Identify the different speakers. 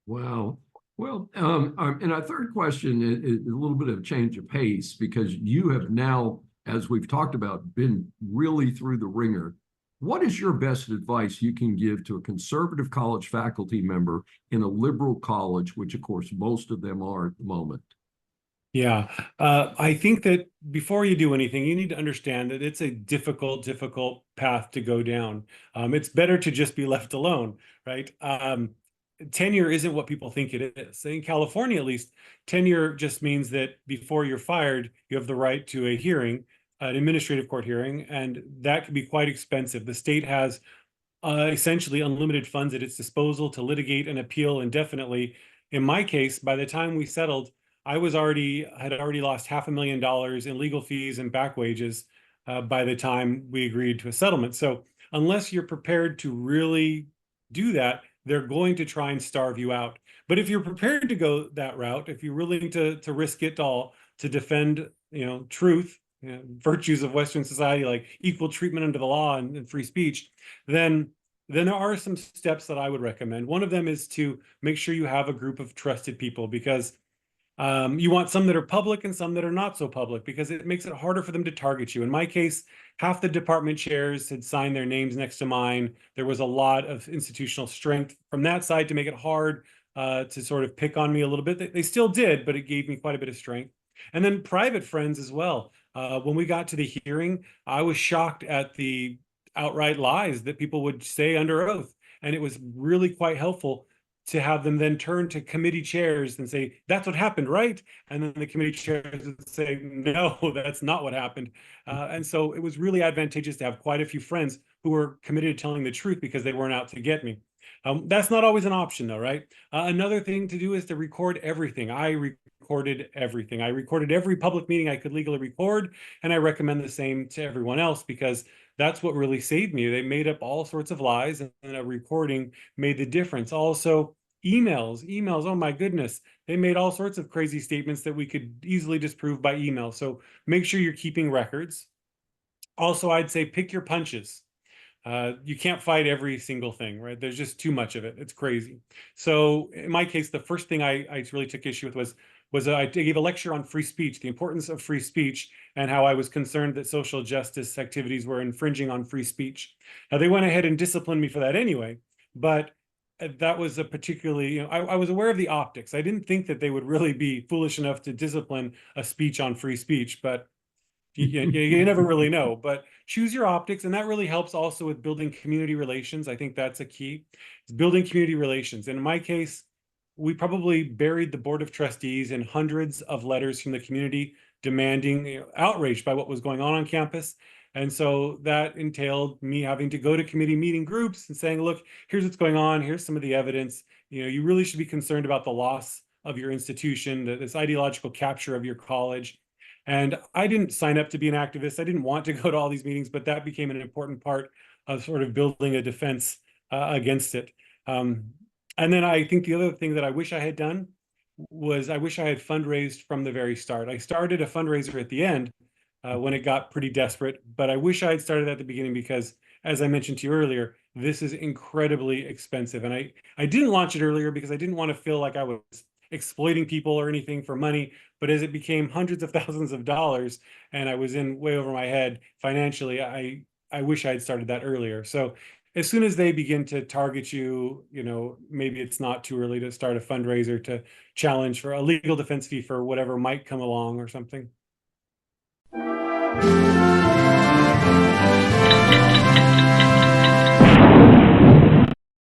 Speaker 1: Wow. Well, and our third question is a little bit of change of pace because you have now, as we've talked about, been really through the ringer. What is your best advice you can give to a conservative college faculty member in a liberal college, which of course most of them are at the moment?
Speaker 2: Yeah, I think that before you do anything, you need to understand that it's a difficult path to go down. It's better to just be left alone, right? Tenure isn't what people think it is. In California, at least, tenure just means that before you're fired, you have the right to a hearing, an administrative court hearing, and that can be quite expensive. The state has essentially unlimited funds at its disposal to litigate and appeal indefinitely. In my case, by the time we settled, had already lost $500,000 in legal fees and back wages by the time we agreed to a settlement. So unless you're prepared to really do that, they're going to try and starve you out. But if you're prepared to go that route, if you're willing to risk it all to defend, truth, virtues of Western society like equal treatment under the law and free speech, then there are some steps that I would recommend. One of them is to make sure you have a group of trusted people because you want some that are public and some that are not so public because it makes it harder for them to target you. In my case, half the department chairs had signed their names next to mine. There was a lot of institutional strength from that side to make it hard to sort of pick on me a little bit. They still did, but it gave me quite a bit of strength. And then private friends as well. When we got to the hearing, I was shocked at the outright lies that people would say under oath. And it was really quite helpful to have them then turn to committee chairs and say, that's what happened, right? And then the committee chairs would say, no, that's not what happened. And so it was really advantageous to have quite a few friends who were committed to telling the truth because they weren't out to get me. That's not always an option though, right? Another thing to do is to record everything. I recorded everything. I recorded every public meeting I could legally record, and I recommend the same to everyone else because that's what really saved me. They made up all sorts of lies, and a recording made the difference. Also, emails, oh my goodness, they made all sorts of crazy statements that we could easily disprove by email. So make sure you're keeping records. Also, I'd say pick your punches. You can't fight every single thing, right? There's just too much of it. It's crazy. So in my case, the first thing I really took issue with was I gave a lecture on free speech, the importance of free speech, and how I was concerned that social justice activities were infringing on free speech. Now, they went ahead and disciplined me for that anyway, but that was a particularly, I was aware of the optics. I didn't think that they would really be foolish enough to discipline a speech on free speech, but you never really know. But choose your optics, and that really helps also with building community relations. I think that's a key. It's building community relations. And in my case, we probably buried the board of trustees in hundreds of letters from the community demanding, outraged by what was going on campus. And so that entailed me having to go to committee meeting groups and saying, look, here's what's going on. Here's some of the evidence. You really should be concerned about the loss of your institution, this ideological capture of your college. And I didn't sign up to be an activist. I didn't want to go to all these meetings, but that became an important part of sort of building a defense against it. And then I think the other thing that I wish I had done was I wish I had fundraised from the very start. I started a fundraiser at the end when it got pretty desperate, but I wish I had started at the beginning because, as I mentioned to you earlier, this is incredibly expensive. And I didn't launch it earlier because I didn't want to feel like I was exploiting people or anything for money. But as it became hundreds of thousands of dollars and I was in way over my head financially, I wish I had started that earlier. So as soon as they begin to target you, maybe it's not too early to start a fundraiser to challenge for a legal defense fee for whatever might come along or something.